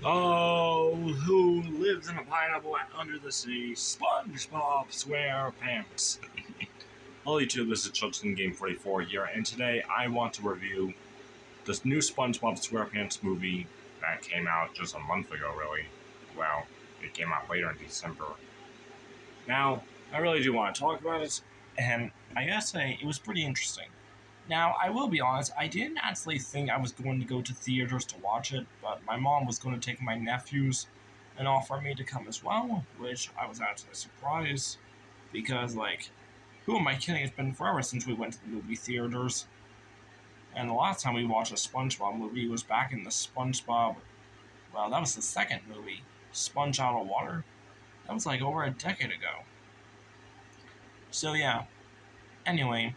Oh, who lives in a pineapple under the sea? SpongeBob SquarePants. Hello YouTube, this is Chilton Game 44 here, and today I want to review this new SpongeBob SquarePants movie that came out just a month ago, really. Well, it came out later in December. Now, I really do want to talk about it, and I gotta say, it was pretty interesting. Now, I will be honest, I didn't actually think I was going to go to theaters to watch it, but my mom was going to take my nephews and offer me to come as well, which I was actually surprised because, who am I kidding? It's been forever since we went to the movie theaters, and the last time we watched a SpongeBob movie was back in the SpongeBob. Well, that was the second movie, Sponge Out of Water. That was like over a decade ago. So yeah. Anyway,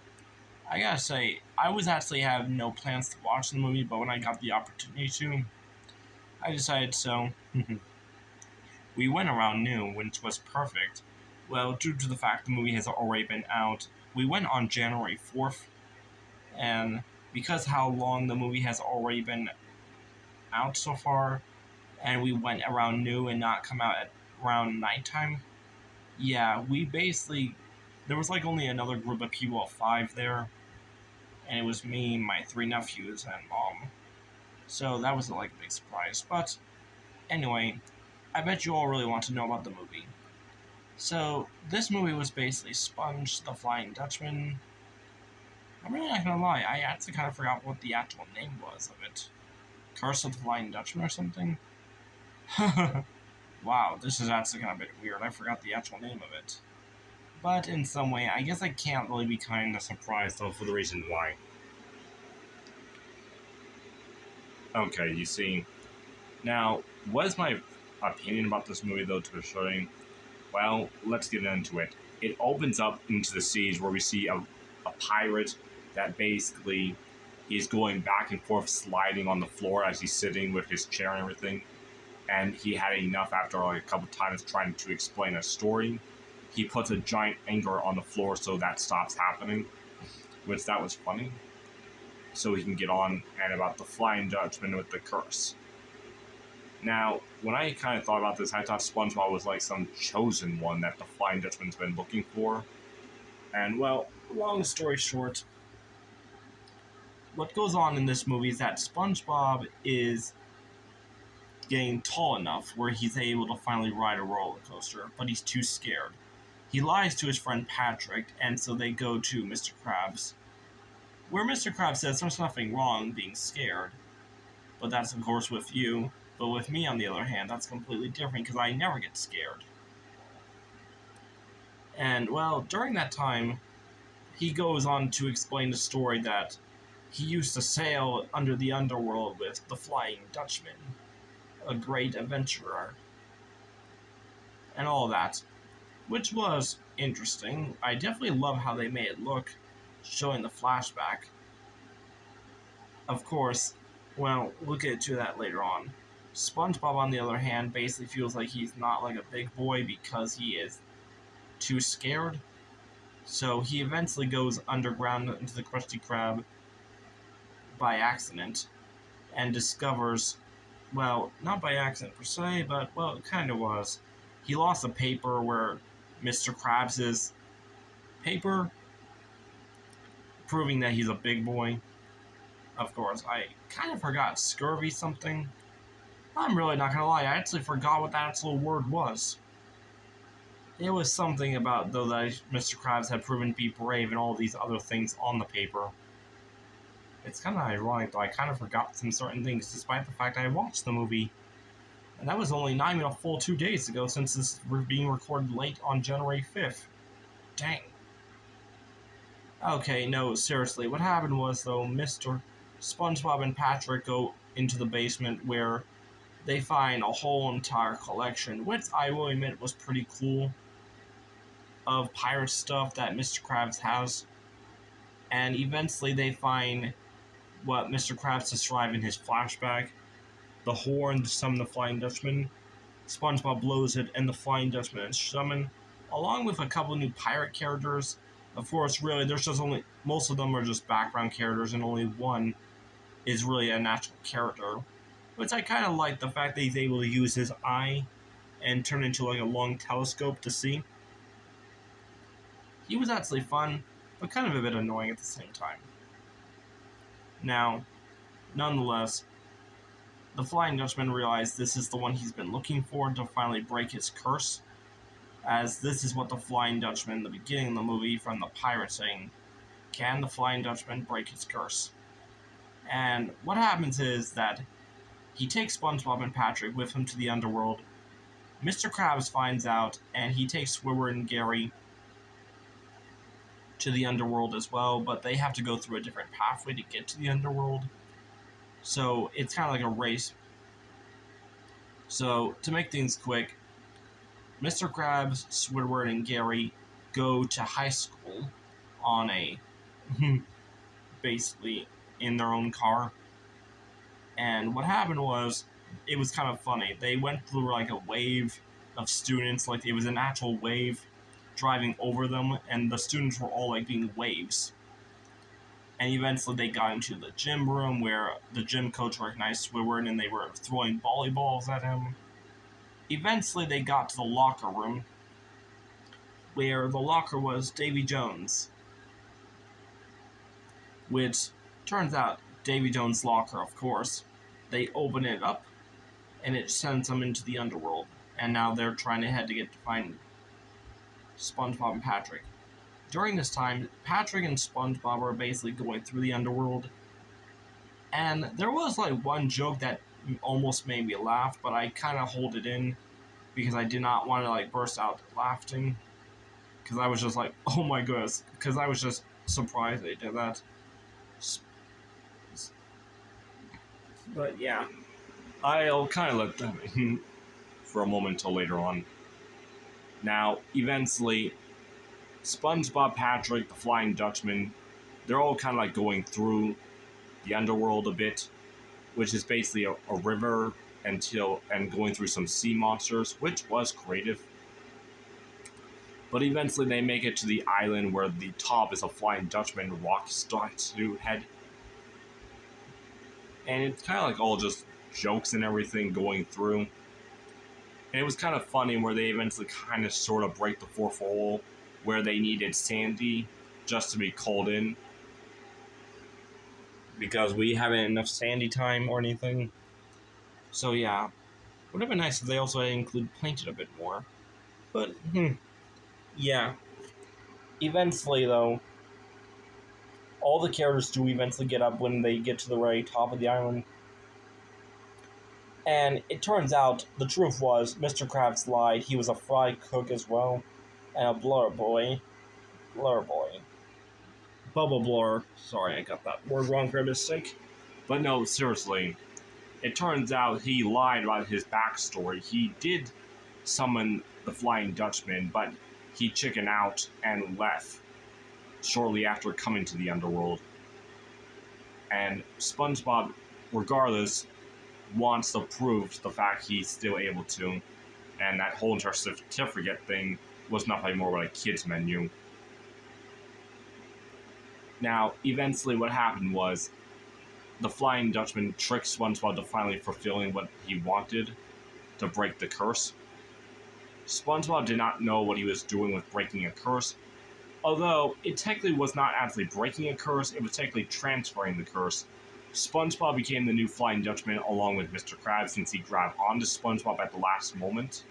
I gotta say, I was actually have no plans to watch the movie, but when I got the opportunity to, I decided so. We went around noon, which was perfect. Well, due to the fact the movie has already been out, we went on January 4th, and because how long the movie has already been out so far, and we went around noon and not come out at around nighttime, yeah, we basically, there was like only another group of people of 5 there, and it was me, my 3 nephews, and mom. So that was like a big surprise. But anyway, I bet you all really want to know about the movie. So this movie was basically Sponge the Flying Dutchman. I'm really not gonna lie, I actually kind of forgot what the actual name was of it. Curse of the Flying Dutchman or something? Wow, this is actually kind of a bit weird. I forgot the actual name of it. But in some way, I guess I can't really be kind of surprised though for the reason why. Okay, you see. Now, what is my opinion about this movie though to be showing? Well, let's get into it. It opens up into the seas where we see a pirate that basically he's going back and forth sliding on the floor as he's sitting with his chair and everything. And he had enough after like a couple times trying to explain a story. He puts a giant anchor on the floor so that stops happening, which that was funny. So he can get on and about the Flying Dutchman with the curse. Now, when I kind of thought about this, I thought SpongeBob was like some chosen one that the Flying Dutchman's been looking for. And, well, long story short, what goes on in this movie is that SpongeBob is getting tall enough where he's able to finally ride a roller coaster, but he's too scared. He lies to his friend Patrick, and so they go to Mr. Krabs, where Mr. Krabs says there's nothing wrong being scared, but that's of course with you. But with me, on the other hand, that's completely different because I never get scared. And, well, during that time, he goes on to explain the story that he used to sail under the underworld with the Flying Dutchman, a great adventurer, and all that, which was interesting. I definitely love how they made it look, showing the flashback. Of course, well, we'll get to that later on. SpongeBob, on the other hand, basically feels like he's not like a big boy because he is too scared. So he eventually goes underground into the Krusty Krab by accident and discovers, well, not by accident per se, but, well, it kind of was. He lost a paper where Mr. Krabs' paper, proving that he's a big boy. Of course, I kind of forgot scurvy something. I'm really not gonna lie, I actually forgot what that actual word was. It was something about, though, that Mr. Krabs had proven to be brave and all these other things on the paper. It's kind of ironic, though, I kind of forgot some certain things, despite the fact I watched the movie. And that was only not even a full 2 days ago, since this was being recorded late on January 5th. Dang. Okay, no, seriously, what happened was, though, Mr. SpongeBob and Patrick go into the basement where they find a whole entire collection, which I will admit was pretty cool, of pirate stuff that Mr. Krabs has. And eventually they find what Mr. Krabs described in his flashback, the horn to summon the Flying Dutchman. SpongeBob blows it, and the Flying Dutchman is summoned, along with a couple new pirate characters. Of course, really, there's just only, most of them are just background characters, and only one is really a natural character. which I kind of like the fact that he's able to use his eye and turn into like a long telescope to see. He was actually fun, but kind of a bit annoying at the same time. Now, nonetheless, the Flying Dutchman realized this is the one he's been looking for to finally break his curse, as this is what the Flying Dutchman in the beginning of the movie from the pirate saying, "Can the Flying Dutchman break his curse?" And what happens is that he takes SpongeBob and Patrick with him to the underworld. Mr. Krabs finds out, and he takes Squidward and Gary to the underworld as well, but they have to go through a different pathway to get to the underworld. So it's kind of like a race. So to make things quick, Mr. Krabs, Squidward, and Gary go to high school on a basically in their own car. And what happened was, it was kind of funny. They went through like a wave of students, like it was an actual wave driving over them, and the students were all like being waves. And eventually they got into the gym room where the gym coach recognized Squidward and they were throwing volleyballs at him. Eventually they got to the locker room, where the locker was Davy Jones, which turns out Davy Jones' locker, of course. They open it up, and it sends them into the underworld. And now they're trying to head to get to find SpongeBob and Patrick. During this time, Patrick and SpongeBob are basically going through the underworld. And there was like one joke that almost made me laugh, but I kind of hold it in because I did not want to like burst out laughing. Because I was just like, oh my goodness. Because I was just surprised they did that. But yeah, I'll kind of let them in for a moment till later on. Now, eventually, SpongeBob, Patrick, the Flying Dutchman, they're all kind of like going through the underworld a bit, which is basically a river and going through some sea monsters, which was creative. But eventually they make it to the island where the top is a Flying Dutchman rock statue head. And it's kind of like all just jokes and everything going through. And it was kind of funny where they eventually kind of sort of break the fourth wall, where they needed Sandy just to be called in, because we haven't enough Sandy time or anything. So yeah, would have been nice if they also had included Plankton a bit more. But, yeah. Eventually, though, all the characters do eventually get up when they get to the very top of the island. And it turns out the truth was Mr. Krabs lied. He was a fry cook as well, and a blur boy. Bubble blur. Sorry, I got that word wrong for a mistake. But no, seriously. It turns out he lied about his backstory. He did summon the Flying Dutchman, but he chickened out and left shortly after coming to the underworld. And SpongeBob, regardless, wants to prove the fact he's still able to, and that whole entire certificate thing was nothing more but a kid's menu. Now, eventually what happened was the Flying Dutchman tricked SpongeBob to finally fulfilling what he wanted, to break the curse. SpongeBob did not know what he was doing with breaking a curse, although it technically was not actually breaking a curse, it was technically transferring the curse. SpongeBob became the new Flying Dutchman along with Mr. Krabs since he grabbed onto SpongeBob at the last moment.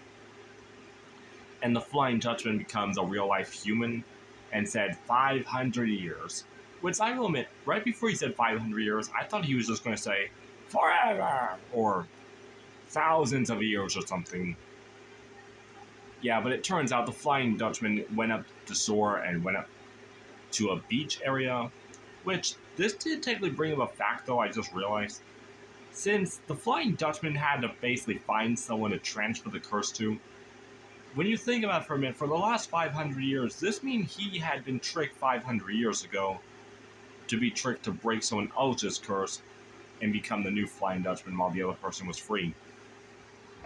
And the Flying Dutchman becomes a real-life human and said 500 years. Which I will admit, right before he said 500 years, I thought he was just going to say forever or thousands of years or something. Yeah, but it turns out the Flying Dutchman went up to shore and went up to a beach area, which this did technically bring up a fact, though, I just realized. Since the Flying Dutchman had to basically find someone to transfer the curse to, when you think about it for a minute, for the last 500 years, this means he had been tricked 500 years ago to be tricked to break someone else's curse and become the new Flying Dutchman while the other person was free.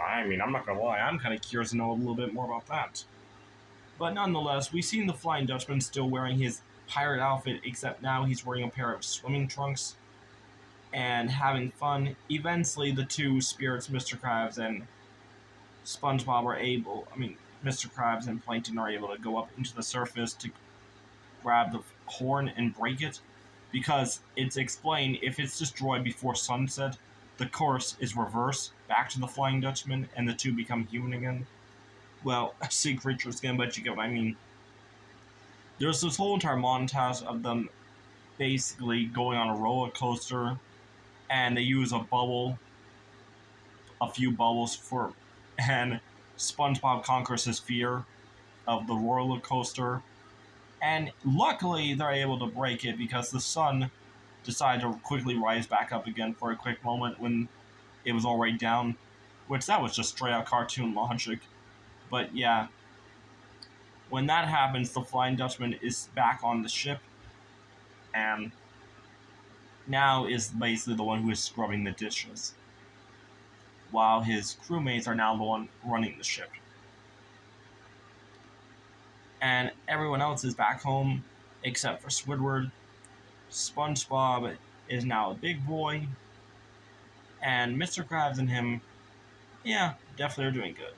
I mean, I'm not gonna lie, I'm kind of curious to know a little bit more about that. But nonetheless, we've seen the Flying Dutchman still wearing his pirate outfit, except now he's wearing a pair of swimming trunks. and having fun. Eventually, the two spirits, Mr. Krabs and SpongeBob, Mr. Krabs and Plankton are able to go up into the surface to grab the horn and break it, because it's explained if it's destroyed before sunset, the course is reversed back to the Flying Dutchman and the two become human again. Well, sea creatures again, but you get what I mean. There's this whole entire montage of them basically going on a roller coaster, and they use a few bubbles and SpongeBob conquers his fear of the roller coaster, and luckily they're able to break it because the sun decided to quickly rise back up again for a quick moment when it was already down, which that was just straight out cartoon logic. But yeah, when that happens, the Flying Dutchman is back on the ship, and now is basically the one who is scrubbing the dishes, while his crewmates are now the one running the ship. And everyone else is back home except for Squidward. SpongeBob is now a big boy, and Mr. Krabs and him, yeah, definitely are doing good.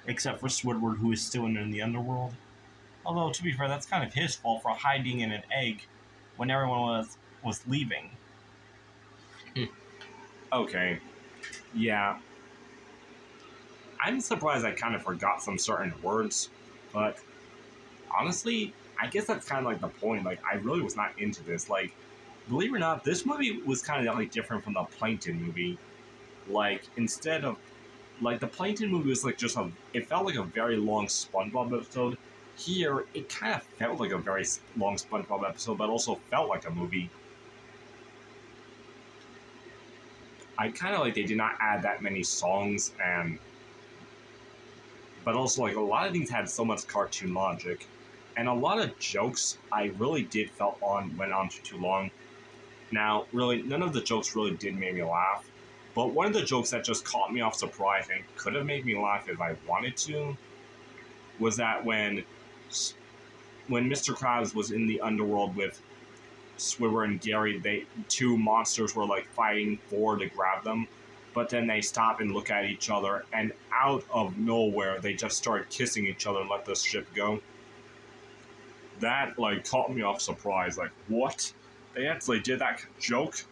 Except for Squidward, who is still in the underworld. Although, to be fair, that's kind of his fault for hiding in an egg when everyone was leaving. Okay, yeah. I'm surprised I kind of forgot some certain words, but honestly, I guess that's kind of like the point. Like, I really was not into this. Like, believe it or not, this movie was kind of like different from the Plankton movie. Like, instead of like the Plankton movie was like it felt like a very long SpongeBob episode. Here, it kind of felt like a very long SpongeBob episode, but also felt like a movie. I kind of like they did not add that many songs, but also like a lot of things had so much cartoon logic, and a lot of jokes I really did felt went on too long. Now, really, none of the jokes really did make me laugh, but one of the jokes that just caught me off surprise and could have made me laugh if I wanted to was that when Mr. Krabs was in the underworld with Squidward and Gary, two monsters were like fighting to grab them, but then they stop and look at each other, and out of nowhere they just started kissing each other and let the ship go. That like caught me off surprise. Like, what? They actually did that joke?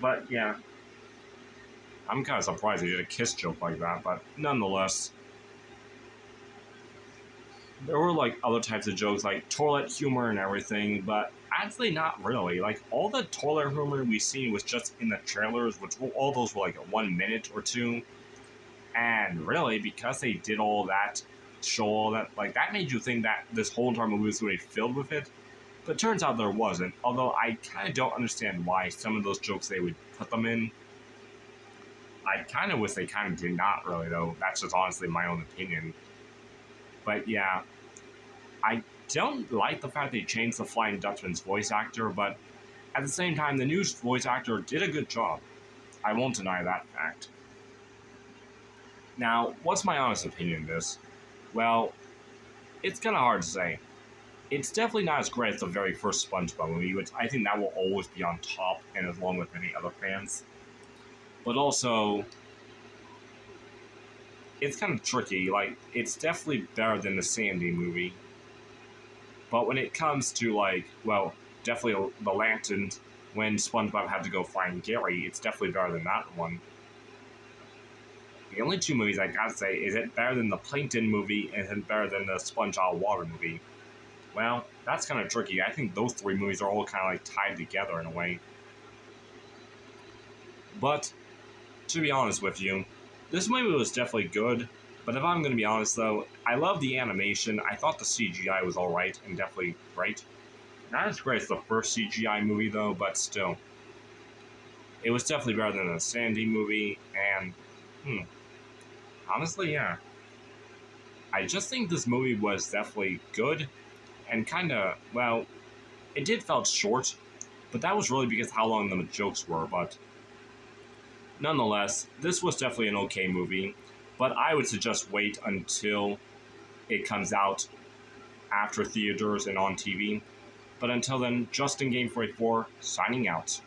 But yeah, I'm kind of surprised they did a kiss joke like that, but nonetheless, there were like other types of jokes like toilet humor and everything, but actually not really. Like, all the toilet humor we seen was just in the trailers, which all those were like 1 minute or two. And really, because they did all that, show all that, like, that made you think that this whole entire movie was going to be filled with it. But it turns out there wasn't, although I kind of don't understand why some of those jokes they would put them in. I kind of wish they kind of did not really, though. That's just honestly my own opinion. But yeah, I don't like the fact they changed the Flying Dutchman's voice actor, but at the same time, the new voice actor did a good job. I won't deny that fact. Now, what's my honest opinion of this? Well, it's kind of hard to say. It's definitely not as great as the very first SpongeBob movie, which I think that will always be on top, and along with many other fans. But also, it's kind of tricky. Like, it's definitely better than the Sandy movie. But when it comes to, like, well, definitely the Lantern, when SpongeBob had to go find Gary, it's definitely better than that one. The only two movies I gotta say, is it better than the Plankton movie, and is it better than the Sponge Out of Water movie? Well, that's kind of tricky. I think those three movies are all kind of like tied together in a way. But, to be honest with you, this movie was definitely good, but if I'm going to be honest though, I love the animation. I thought the CGI was alright and definitely great. Not as great as the first CGI movie though, but still. It was definitely better than the Sandy movie, and, honestly, yeah. I just think this movie was definitely good, and kinda, well, it did felt short, but that was really because how long the jokes were, but nonetheless, this was definitely an okay movie, but I would suggest wait until it comes out after theaters and on TV. But until then, Justin Game 44 signing out.